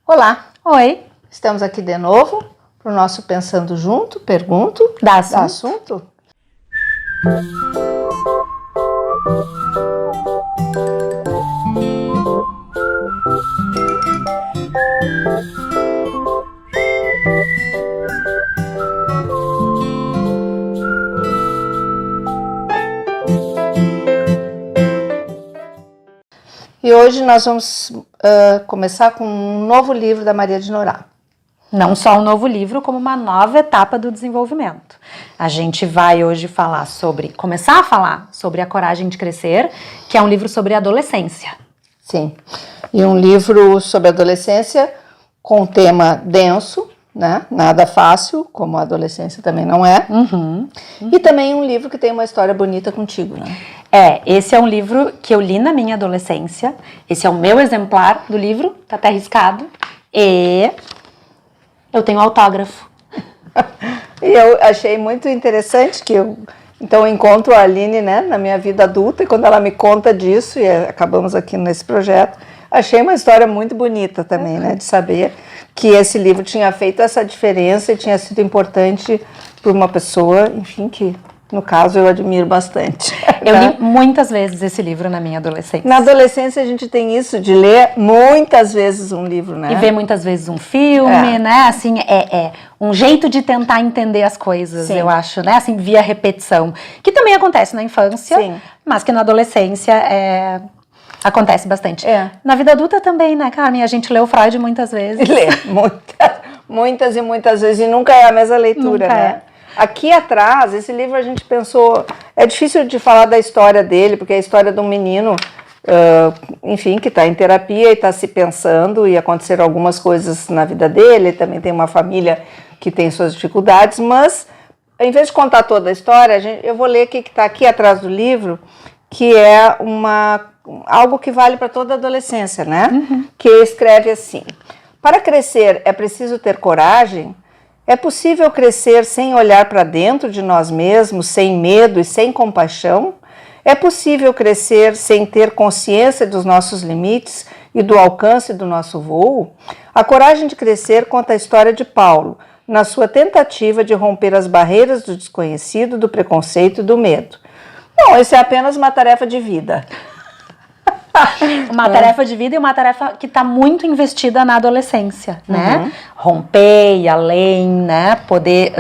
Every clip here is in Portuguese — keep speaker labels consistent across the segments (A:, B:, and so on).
A: Olá,
B: Oi,
A: estamos aqui de novo para o nosso Pensando Junto, Pergunto,
B: dá
A: dá
B: assunto?
A: assunto. E hoje nós vamos começar com um novo livro da Maria de Norá.
B: Não só um novo livro, como uma nova etapa do desenvolvimento. A gente vai hoje começar a falar sobre A Coragem de Crescer, que é um livro sobre adolescência.
A: Sim, e um livro sobre adolescência com um tema denso, né? Nada fácil, como a adolescência também não é. E também um livro que tem uma história bonita contigo, né?
B: Esse é um livro que eu li na minha adolescência. Esse é o meu exemplar do livro, tá até riscado. E eu tenho autógrafo.
A: E eu achei muito interessante que então eu encontro a Aline, né, na minha vida adulta, e quando ela me conta disso, e acabamos aqui nesse projeto, achei uma história muito bonita também, né, de saber que esse livro tinha feito essa diferença e tinha sido importante para uma pessoa, enfim, que no caso eu admiro bastante.
B: Eu li muitas vezes esse livro na minha adolescência.
A: Na adolescência a gente tem isso de ler muitas vezes um livro, né?
B: E ver muitas vezes um filme, né? Assim, é um jeito de tentar entender as coisas, eu acho, né? Assim, via repetição. Que também acontece na infância, mas que na adolescência acontece bastante. Na vida adulta também, né, Carmen? A gente leu Freud muitas vezes.
A: Lê muitas e muitas vezes, e nunca é a mesma leitura, né? Aqui atrás, esse livro a gente pensou... É difícil de falar da história dele, porque é a história de um menino, enfim, que está em terapia e está se pensando, e aconteceram algumas coisas na vida dele, também tem uma família que tem suas dificuldades, mas, em vez de contar toda a história, eu vou ler o que está aqui atrás do livro, que é algo que vale para toda a adolescência, né? Que escreve assim: para crescer é preciso ter coragem. É possível crescer sem olhar para dentro de nós mesmos, sem medo e sem compaixão? É possível crescer sem ter consciência dos nossos limites e do alcance do nosso voo? A Coragem de Crescer conta a história de Paulo, na sua tentativa de romper as barreiras do desconhecido, do preconceito e do medo. Não, isso é apenas uma tarefa de vida.
B: Uma tarefa de vida e uma tarefa que está muito investida na adolescência, né? Romper, ir além, né? Poder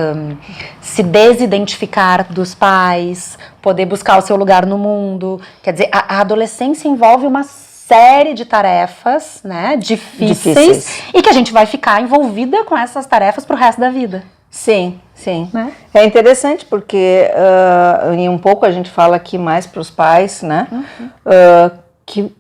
B: se desidentificar dos pais, poder buscar o seu lugar no mundo. Quer dizer, a adolescência envolve uma série de tarefas, né? Difíceis. E que a gente vai ficar envolvida com essas tarefas pro resto da vida.
A: Sim, sim. Né? É interessante porque em um pouco a gente fala aqui mais para os pais, né? Que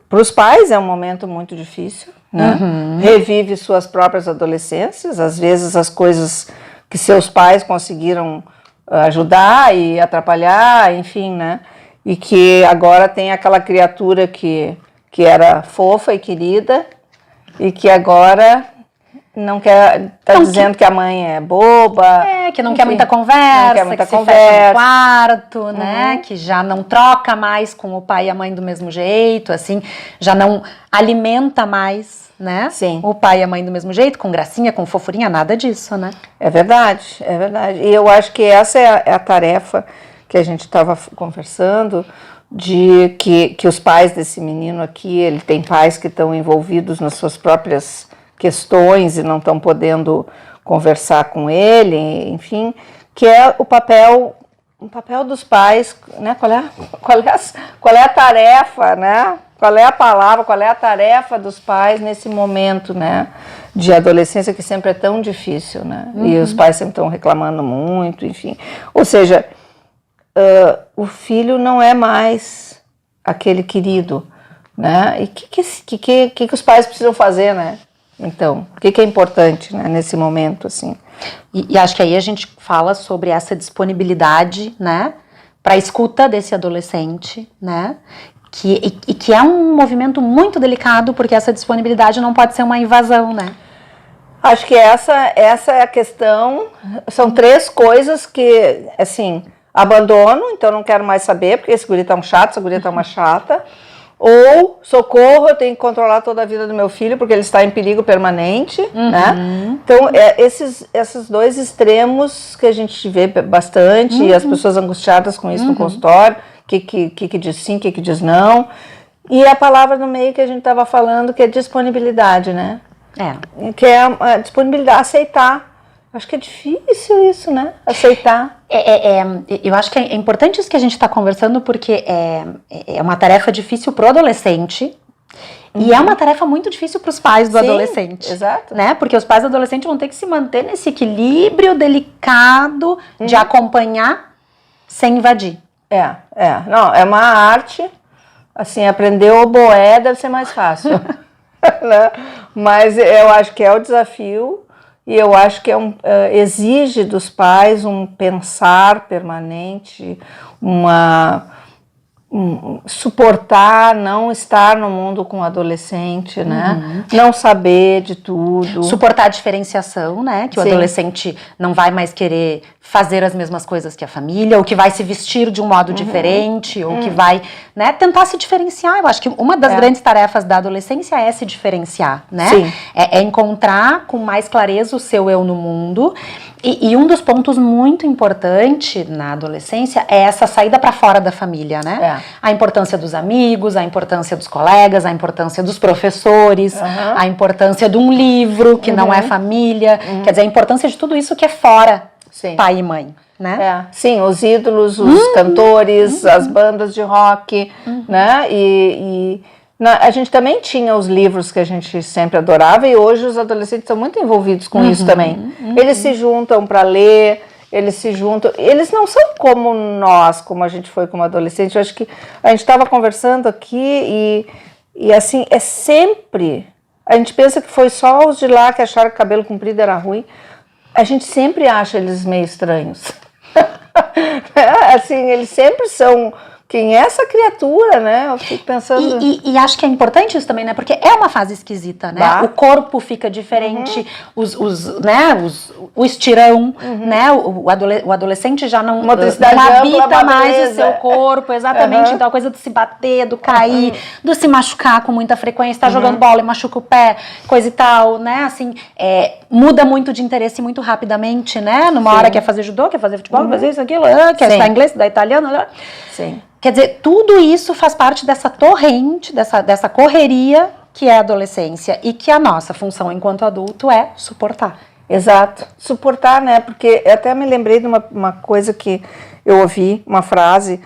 A: para os pais é um momento muito difícil, né? Revive suas próprias adolescências, às vezes as coisas que seus pais conseguiram ajudar e atrapalhar, enfim, né? E que agora tem aquela criatura que era fofa e querida e que agora não quer, dizendo que a mãe é boba.
B: Que não quer muita conversa, que se fecha no quarto, né? Que já não troca mais com o pai e a mãe do mesmo jeito, assim, já não alimenta mais, né? O pai e a mãe do mesmo jeito, com gracinha, com fofurinha, nada disso, né?
A: É verdade, é verdade. E eu acho que essa é a tarefa que a gente estava conversando, de que os pais desse menino aqui, ele tem pais que estão envolvidos nas suas próprias questões e não estão podendo conversar com ele, enfim, que é o papel dos pais, né? Qual é a tarefa, né? Qual é a palavra, qual é a tarefa dos pais nesse momento, né? De adolescência que sempre é tão difícil, né? E os pais sempre estão reclamando muito, enfim. Ou seja, o filho não é mais aquele querido, né? E o que os pais precisam fazer, né? Então, o que é importante, né, nesse momento, assim?
B: E acho que aí a gente fala sobre essa disponibilidade, né, para a escuta desse adolescente, né, que é um movimento muito delicado, porque essa disponibilidade não pode ser uma invasão, né?
A: Acho que essa é a questão. São três coisas que, assim, abandono, então não quero mais saber, porque esse guri tá um chato, essa guria tá uma chata. ou socorro, eu tenho que controlar toda a vida do meu filho porque ele está em perigo permanente, né? Então, esses dois extremos que a gente vê bastante, e as pessoas angustiadas com isso no consultório, que diz sim, que diz não. E a palavra no meio que a gente estava falando, que é disponibilidade, né? Que é a disponibilidade, aceitar. Acho que é difícil isso, né? Aceitar.
B: Eu acho que é importante isso que a gente está conversando, porque é uma tarefa difícil pro adolescente. E é uma tarefa muito difícil para os pais do adolescente.
A: Exato.
B: Né? Porque os pais do adolescente vão ter que se manter nesse equilíbrio delicado de acompanhar sem invadir.
A: Não, é uma arte. Assim, aprender oboé deve ser mais fácil. Né? Mas eu acho que é o desafio. E eu acho que exige dos pais um pensar permanente, suportar, não estar no mundo com adolescente, né? Não saber de tudo.
B: Suportar a diferenciação, né? Que o adolescente não vai mais querer fazer as mesmas coisas que a família, ou que vai se vestir de um modo diferente, ou que vai, né, tentar se diferenciar. Eu acho que uma das grandes tarefas da adolescência é se diferenciar, né?
A: Sim.
B: É encontrar com mais clareza o seu eu no mundo. E um dos pontos muito importante na adolescência é essa saída para fora da família, né? A importância dos amigos, a importância dos colegas, a importância dos professores, a importância de um livro que não é família, quer dizer, a importância de tudo isso que é fora pai e mãe, né?
A: Sim, os ídolos, os cantores, as bandas de rock, né? A gente também tinha os livros que a gente sempre adorava e hoje os adolescentes estão muito envolvidos com isso também. Eles se juntam para ler, eles não são como nós, como a gente foi como adolescente. Eu acho que a gente estava conversando aqui e assim, é sempre... A gente pensa que foi só os de lá que acharam que o cabelo comprido era ruim. A gente sempre acha eles meio estranhos. Assim, eles sempre são... Quem é essa criatura, né? Eu fico pensando...
B: E acho que é importante isso também, né? Porque é uma fase esquisita, né? O corpo fica diferente, o estirão, né? O adolescente já não habita mais o seu corpo, exatamente. Então a coisa do se bater, do cair, do se machucar com muita frequência, tá jogando bola e machuca o pé, coisa e tal, né? Assim, muda muito de interesse muito rapidamente, né? Numa hora quer fazer judô, quer fazer futebol, quer fazer isso, aquilo, quer estudar inglês, estudar italiano,
A: Sim.
B: Quer dizer, tudo isso faz parte dessa torrente, dessa correria que é a adolescência e que a nossa função enquanto adulto é suportar.
A: Exato, suportar, né? Porque eu até me lembrei de uma coisa que eu ouvi, uma frase,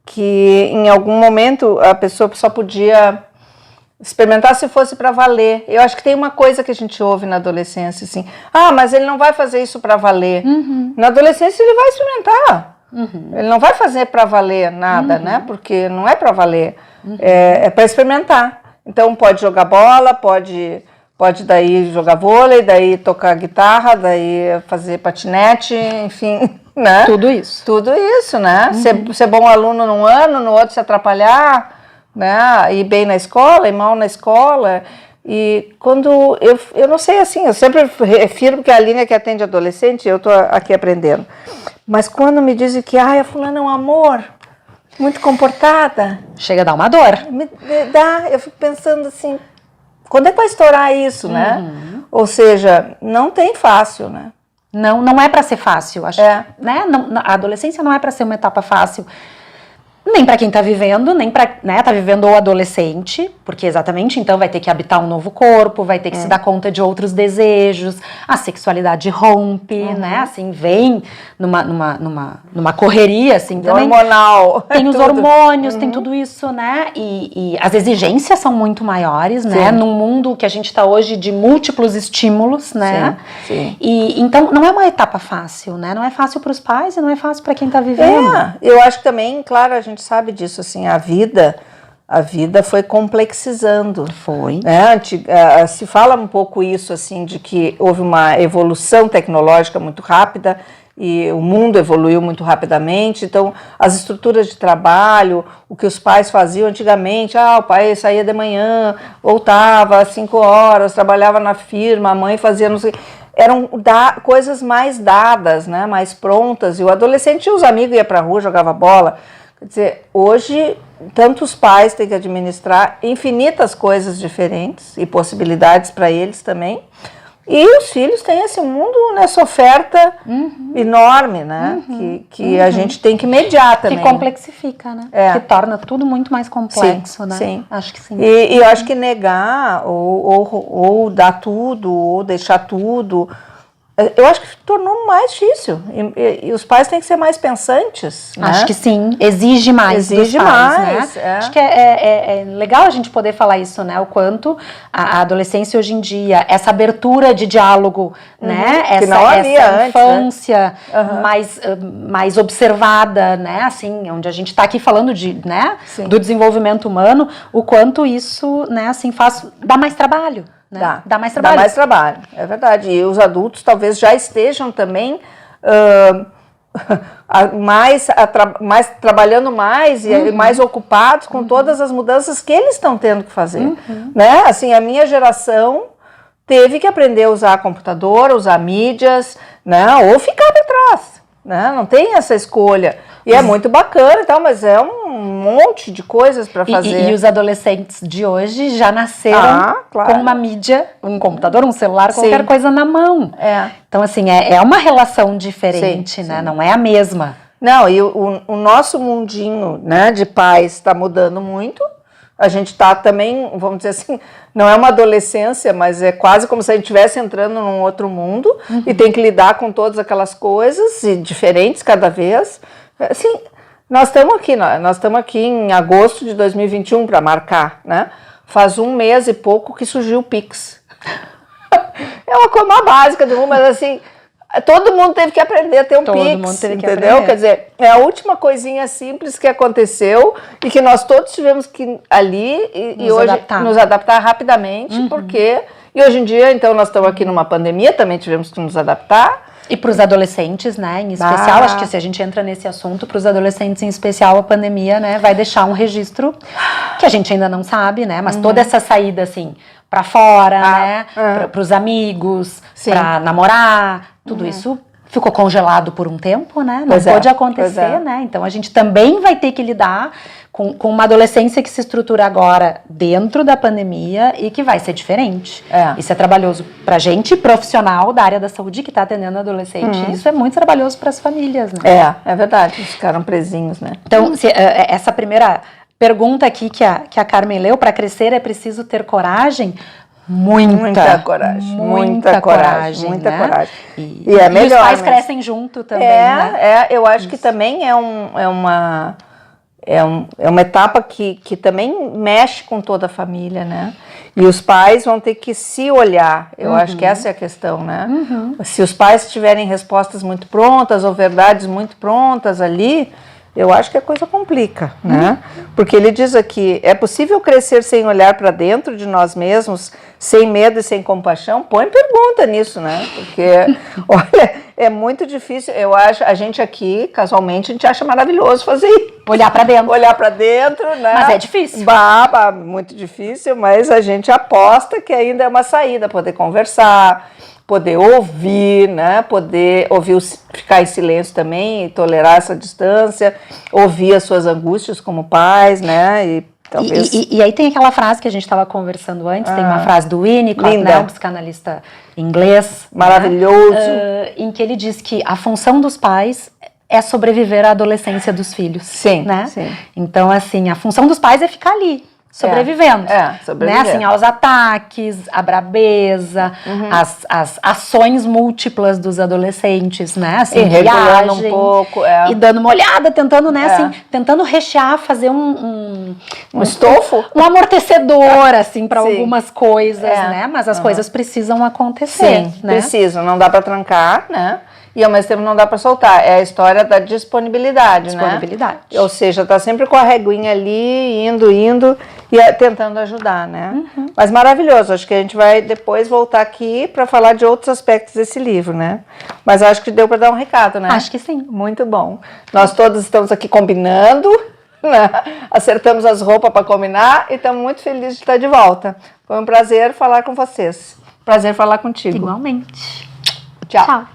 A: que em algum momento a pessoa só podia experimentar se fosse para valer. Eu acho que tem uma coisa que a gente ouve na adolescência, assim, mas ele não vai fazer isso para valer. Na adolescência ele vai experimentar. Ele não vai fazer para valer nada, né? Porque não é para valer, é para experimentar. Então pode jogar bola, pode daí jogar vôlei, daí tocar guitarra, daí fazer patinete, enfim, né?
B: Tudo isso.
A: Tudo isso, né? Ser bom aluno num ano, no outro se atrapalhar, né? Ir bem na escola, ir mal na escola. E quando eu não sei, assim, eu sempre refiro que a linha que atende adolescente, eu estou aqui aprendendo. Mas quando me dizem que a fulana é um amor, muito comportada...
B: Chega a dar uma dor.
A: Eu fico pensando assim, quando é que vai estourar isso, né? Ou seja, não tem fácil, né?
B: Não é para ser fácil, acho. Né? A adolescência não é para ser uma etapa fácil. Nem para quem tá vivendo, nem para, né, tá vivendo o adolescente, porque exatamente, então vai ter que habitar um novo corpo, vai ter que se dar conta de outros desejos, a sexualidade rompe, né, assim, vem numa correria, assim, também.
A: Hormonal.
B: Tem os hormônios, tem tudo isso, né, e as exigências são muito maiores, né, num mundo que a gente tá hoje de múltiplos estímulos, né,
A: Sim.
B: E então não é uma etapa fácil, né, não é fácil para os pais e não é fácil para quem tá vivendo.
A: Eu acho que também, claro, a gente sabe disso, assim, a vida foi complexizando.
B: Foi.
A: Né? Se fala um pouco isso, assim, de que houve uma evolução tecnológica muito rápida e o mundo evoluiu muito rapidamente, então as estruturas de trabalho, o que os pais faziam antigamente, o pai saía de manhã, voltava às 5 horas, trabalhava na firma, a mãe fazia não sei... Eram coisas mais dadas, né? Mais prontas, e o adolescente tinha os amigos, ia pra rua, jogava bola. Quer dizer, hoje tantos pais têm que administrar infinitas coisas diferentes e possibilidades para eles também. E os filhos têm esse mundo, nessa oferta enorme, né? Que a gente tem que mediar também.
B: Que complexifica, né? Que torna tudo muito mais complexo, né?
A: Sim.
B: Acho que sim.
A: E eu acho que negar, ou dar tudo, ou deixar tudo, eu acho que tornou mais difícil. E os pais têm que ser mais pensantes, né?
B: Acho que sim. Exige mais dos pais, né? Acho que é legal a gente poder falar isso, né? O quanto a adolescência hoje em dia, essa abertura de diálogo, né?
A: Que não havia
B: essa
A: antes,
B: infância,
A: né?
B: mais observada, né? Assim, onde a gente está aqui falando né? Do desenvolvimento humano, o quanto isso, né? Assim, dá mais trabalho. Né? Dá mais trabalho.
A: Dá mais trabalho, é verdade. E os adultos talvez já estejam também trabalhando mais e mais ocupados com todas as mudanças que eles estão tendo que fazer. Né? Assim, a minha geração teve que aprender a usar computador, usar mídias, né? Ou ficar para trás. Né? Não tem essa escolha. E é muito bacana e tal, mas é um monte de coisas para fazer.
B: E os adolescentes de hoje já nasceram com uma mídia, um computador, um celular, qualquer coisa na mão. Então, assim, é uma relação diferente, né? Não é a mesma.
A: Não, e o nosso mundinho, né, de pais está mudando muito. A gente está também, vamos dizer assim, não é uma adolescência, mas é quase como se a gente estivesse entrando num outro mundo e tem que lidar com todas aquelas coisas e diferentes cada vez. Assim, nós estamos aqui em agosto de 2021 para marcar, né? Faz 1 mês e pouco que surgiu o Pix. É uma coisa mais básica do mundo, mas assim, todo mundo teve que aprender a ter um Pix, entendeu? Quer dizer, é a última coisinha simples que aconteceu e que nós todos tivemos que ir ali e hoje nos adaptar rapidamente, porque... E hoje em dia, então, nós estamos aqui numa pandemia, também tivemos que nos adaptar.
B: E para os adolescentes, né, em especial, acho que se a gente entra nesse assunto, para os adolescentes em especial, a pandemia, né, vai deixar um registro que a gente ainda não sabe, né, mas toda essa saída, assim, para fora, né, para os amigos, para namorar, tudo isso ficou congelado por um tempo, né, não pode acontecer, né, então a gente também vai ter que lidar com uma adolescência que se estrutura agora dentro da pandemia e que vai ser diferente. Isso é trabalhoso pra gente, profissional da área da saúde que está atendendo adolescente. Isso é muito trabalhoso para as famílias, né?
A: É verdade, eles ficaram presinhos, né?
B: Então, essa primeira pergunta aqui que a Carmen leu, para crescer é preciso ter coragem? Muita coragem.
A: Muita coragem.
B: E é melhor. E os pais crescem junto também, né?
A: Eu acho que também é uma etapa que também mexe com toda a família, né? E os pais vão ter que se olhar. Eu acho que essa é a questão, né? Se os pais tiverem respostas muito prontas ou verdades muito prontas ali, eu acho que a coisa complica, né? Porque ele diz aqui, é possível crescer sem olhar para dentro de nós mesmos, sem medo e sem compaixão? Põe pergunta nisso, né? Porque, olha, é muito difícil. Eu acho, a gente aqui, casualmente, a gente acha maravilhoso fazer isso.
B: Olhar para dentro.
A: Olhar para dentro, né?
B: Mas é difícil.
A: Muito difícil, mas a gente aposta que ainda é uma saída, poder conversar, poder ouvir, né? Poder ouvir, ficar em silêncio também, e tolerar essa distância, ouvir as suas angústias como pais, né? E talvez...
B: E aí tem aquela frase que a gente estava conversando antes, tem uma frase do Winnicott, né? Um psicanalista inglês.
A: Maravilhoso.
B: Né? Em que ele diz que a função dos pais é sobreviver à adolescência dos filhos.
A: Sim,
B: né?
A: Sim.
B: Então, assim, a função dos pais é ficar ali, sobrevivendo.
A: Sobrevivendo.
B: Né? Assim, aos ataques, à brabeza, as ações múltiplas dos adolescentes, né? Assim,
A: regulando um pouco.
B: E dando uma olhada, tentando, né? Assim, tentando rechear, fazer um
A: estofo?
B: Um amortecedor, assim, para algumas coisas, né? Mas as coisas precisam acontecer.
A: Sim,
B: né?
A: Precisam. Não dá para trancar, né? E ao mesmo tempo não dá para soltar. É a história da disponibilidade, né? Ou seja, tá sempre com a reguinha ali, indo e tentando ajudar, né? Mas maravilhoso. Acho que a gente vai depois voltar aqui para falar de outros aspectos desse livro, né? Mas acho que deu para dar um recado, né?
B: Acho que sim.
A: Muito bom. Nós todos estamos aqui combinando, né? Acertamos as roupas para combinar e estamos muito felizes de estar de volta. Foi um prazer falar com vocês. Prazer falar contigo.
B: Igualmente.
A: Tchau.